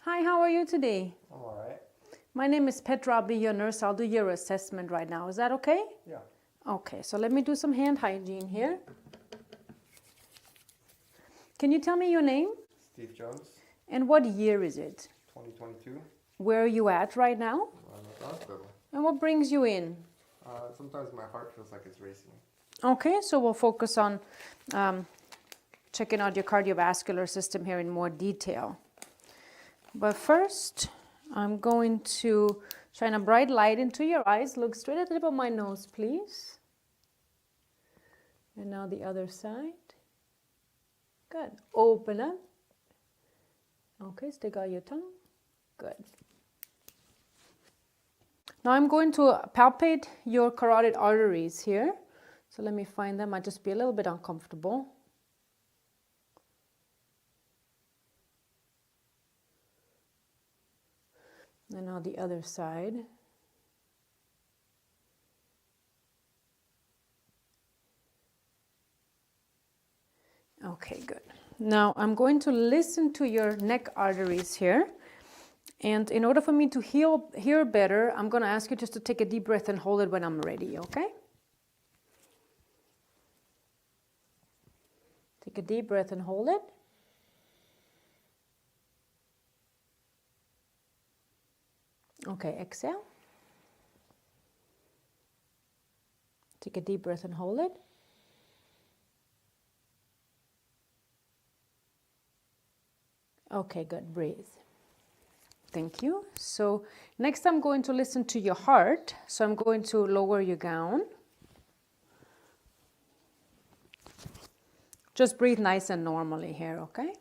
Hi, how are you today? I'm all right. My name is Petra. I'll be your nurse. I'll do your assessment right now. Is that okay? Yeah. Okay, so let me do some hand hygiene here. Can you tell me your name? Steve Jones, And what year is it? 2022. Where are you at right now? I'm at the hospital. And what brings you in? Sometimes my heart feels like it's racing. Okay, so we'll focus on checking out your cardiovascular system here in more detail. But first, I'm going to shine a bright light into your eyes. Look straight at the tip of my nose, please. And now the other side. Good. Open up. Okay, stick out your tongue. Good. Now I'm going to palpate your carotid arteries here. So let me find them. Might just be a little bit uncomfortable. And now the other side. Okay, good. Now I'm going to listen to your neck arteries here. And in order for me to hear better, I'm going to ask you just to take a deep breath and hold it when I'm ready, okay? Take a deep breath and hold it. Okay, exhale. Take a deep breath and hold it. Okay, good. Breathe. Thank you. So next I'm going to listen to your heart. So I'm going to lower your gown. Just breathe nice and normally here, okay?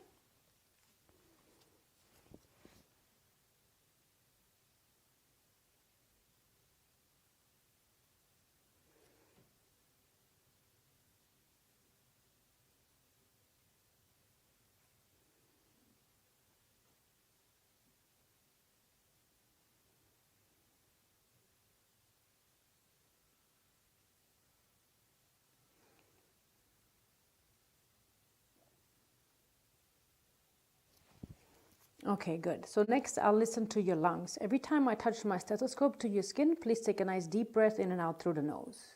Okay, good. So next I'll listen to your lungs. Every time I touch my stethoscope to your skin, please take a nice deep breath in and out through the nose.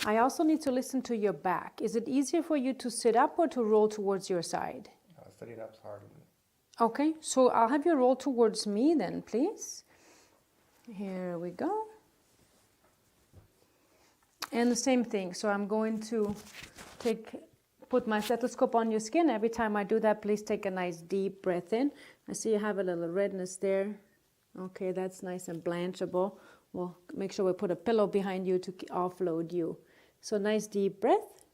I also need to listen to your back. Is it easier for you to sit up or to roll towards your side? Sitting up's hard. Okay, so I'll have you roll towards me then, please. Here we go. And the same thing. So I'm going to put my stethoscope on your skin. Every time I do that, please take a nice deep breath in. I see you have a little redness there. Okay, that's nice and blanchable. We'll make sure we put a pillow behind you to offload you. So nice deep breath.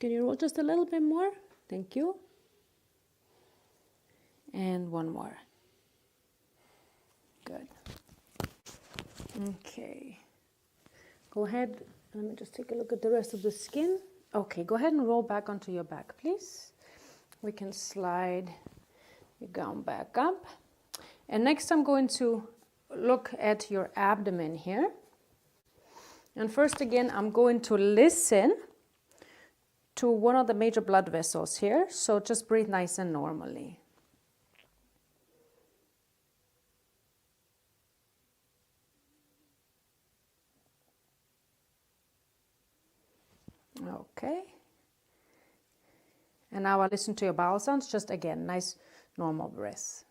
Can you roll just a little bit more? Thank you. And one more. Good. Okay. Go ahead. Let me just take a look at the rest of the skin. Okay, go ahead and roll back onto your back, please. We can slide your gown back up. And next I'm going to look at your abdomen here. And first again, I'm going to listen to one of the major blood vessels here. So just breathe nice and normally. Okay. And now I listen to your bowel sounds. Just again, nice normal breath.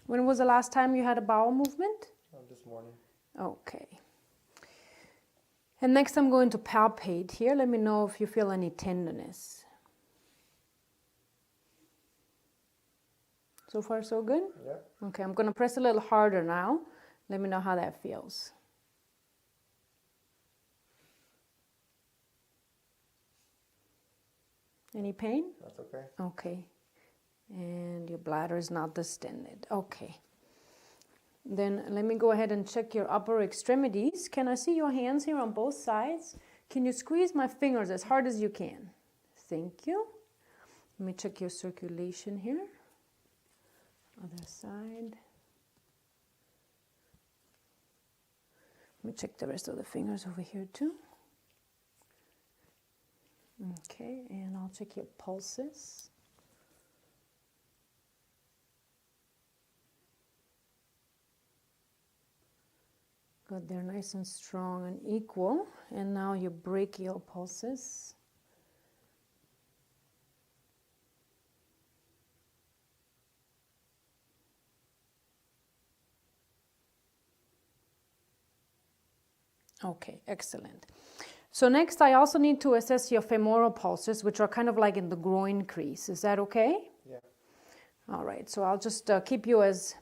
When was the last time you had a bowel movement? This morning. Okay. And next I'm going to palpate here. Let me know if you feel any tenderness. So far so good? Yeah. Okay, I'm going to press a little harder now. Let me know how that feels. Any pain? That's okay. Okay. And your bladder is not distended. Okay. Then let me go ahead and check your upper extremities. Can I see your hands here on both sides? Can you squeeze my fingers as hard as you can? Thank you. Let me check your circulation here. Other side. Let me check the rest of the fingers over here too. Okay, and I'll check your pulses. Good, they're nice and strong and equal. And now your brachial pulses. Okay, excellent. So next I also need to assess your femoral pulses, which are kind of like in the groin crease. Is that okay? Yeah. All right, so I'll just keep you as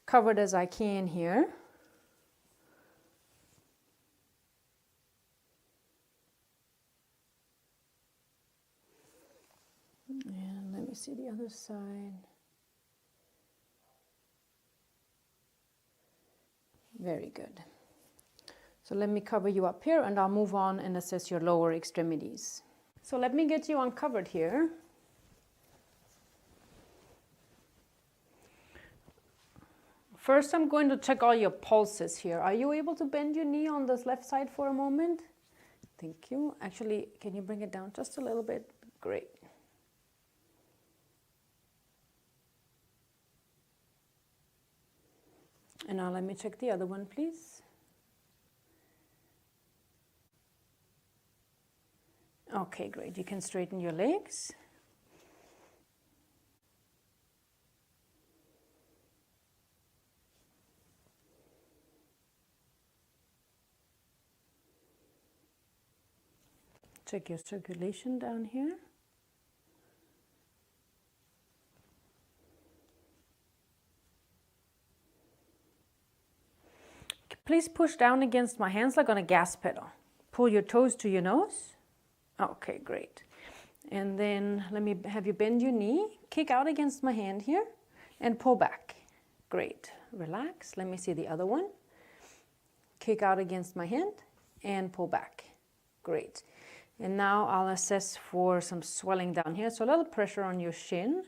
covered as I can here. And let me see the other side. Very good. So let me cover you up here and I'll move on and assess your lower extremities. So let me get you uncovered here. First, I'm going to check all your pulses here. Are you able to bend your knee on this left side for a moment? Thank you. Actually, can you bring it down just a little bit? Great. And now let me check the other one, please. Okay, great. You can straighten your legs. Check your circulation down here. Please push down against my hands like on a gas pedal. Pull your toes to your nose. Okay, great. And then let me have you bend your knee, kick out against my hand here, and pull back. Great. Relax. Let me see the other one. Kick out against my hand and pull back. Great. And now I'll assess for some swelling down here. So a little pressure on your shin.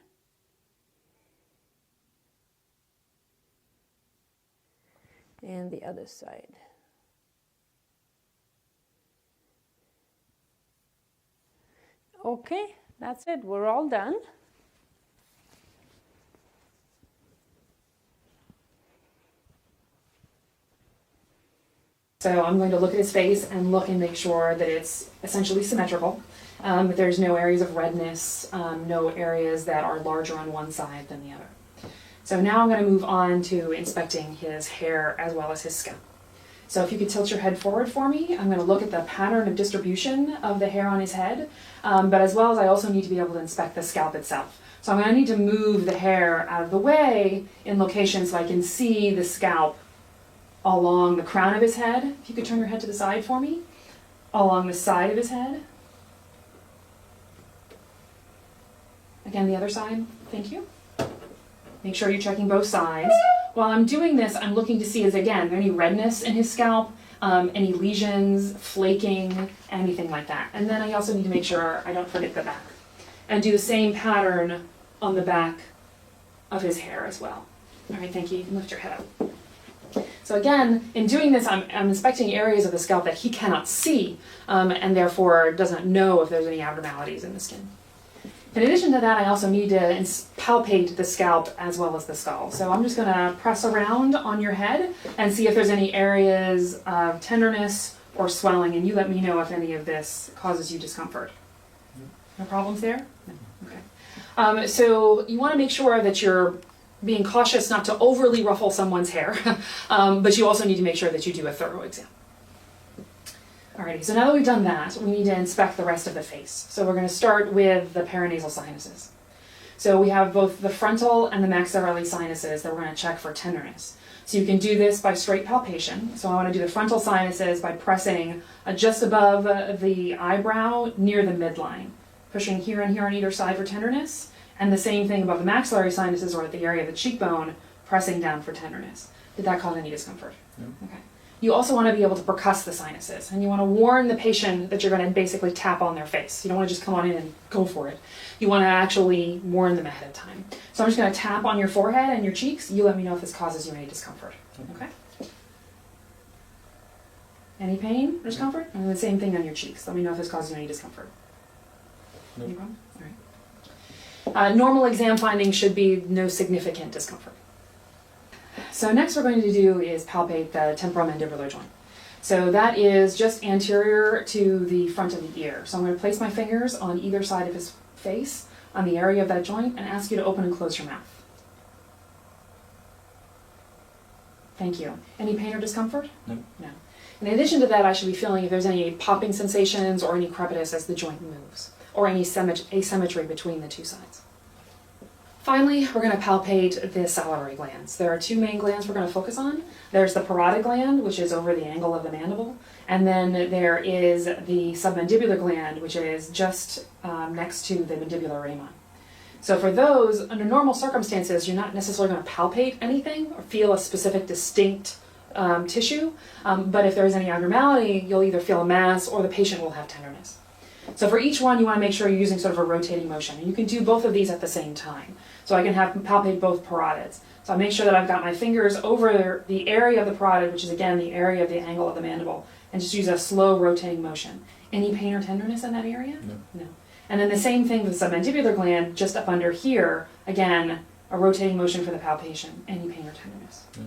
And the other side. Okay, that's it. We're all done. So I'm going to look at his face and look and make sure that it's essentially symmetrical. There's no areas of redness, no areas that are larger on one side than the other. So now I'm going to move on to inspecting his hair as well as his scalp. So if you could tilt your head forward for me, I'm going to look at the pattern of distribution of the hair on his head, but as well as I also need to be able to inspect the scalp itself. So I'm going to need to move the hair out of the way in locations so I can see the scalp along the crown of his head. If you could turn your head to the side for me, along the side of his head. Again, the other side, thank you. Make sure you're checking both sides. While I'm doing this, I'm looking to see, is again, there any redness in his scalp, any lesions, flaking, anything like that. And then I also need to make sure I don't forget the back. And do the same pattern on the back of his hair as well. All right, thank you. You can lift your head up. So again, in doing this, I'm inspecting areas of the scalp that he cannot see, and therefore doesn't know if there's any abnormalities in the skin. In addition to that, I also need to palpate the scalp as well as the skull. So I'm just going to press around on your head and see if there's any areas of tenderness or swelling, and you let me know if any of this causes you discomfort. No problems there? No. Okay. So you want to make sure that you're being cautious not to overly ruffle someone's hair, but you also need to make sure that you do a thorough exam. Alrighty, so now that we've done that, we need to inspect the rest of the face. So we're going to start with the paranasal sinuses. So we have both the frontal and the maxillary sinuses that we're going to check for tenderness. So you can do this by straight palpation. So I want to do the frontal sinuses by pressing just above the eyebrow near the midline, pushing here and here on either side for tenderness, and the same thing above the maxillary sinuses or at the area of the cheekbone, pressing down for tenderness. Did that cause any discomfort? No. Okay. You also want to be able to percuss the sinuses, and you want to warn the patient that you're going to basically tap on their face. You don't want to just come on in and go for it. You want to actually warn them ahead of time. So I'm just going to tap on your forehead and your cheeks. You let me know if this causes you any discomfort. Okay? Any pain or discomfort? And the same thing on your cheeks. Let me know if this causes you any discomfort. No. Any problem? All right. Normal exam findings should be no significant discomfort. So next we're going to do is palpate the temporomandibular joint. So that is just anterior to the front of the ear. So I'm going to place my fingers on either side of his face on the area of that joint and ask you to open and close your mouth. Thank you. Any pain or discomfort? No. No. In addition to that, I should be feeling if there's any popping sensations or any crepitus as the joint moves, or any asymmetry between the two sides. Finally, we're going to palpate the salivary glands. There are two main glands we're going to focus on. There's the parotid gland, which is over the angle of the mandible, and then there is the submandibular gland, which is just next to the mandibular ramen. So for those, under normal circumstances, you're not necessarily going to palpate anything or feel a specific distinct tissue, but if there's any abnormality, you'll either feel a mass or the patient will have tenderness. So for each one, you want to make sure you're using sort of a rotating motion. And you can do both of these at the same time. So I can have palpate both parotids. So I make sure that I've got my fingers over the area of the parotid, which is again the area of the angle of the mandible, and just use a slow rotating motion. Any pain or tenderness in that area? No. No. And then the same thing with the submandibular gland, just up under here, again, a rotating motion for the palpation. Any pain or tenderness? No.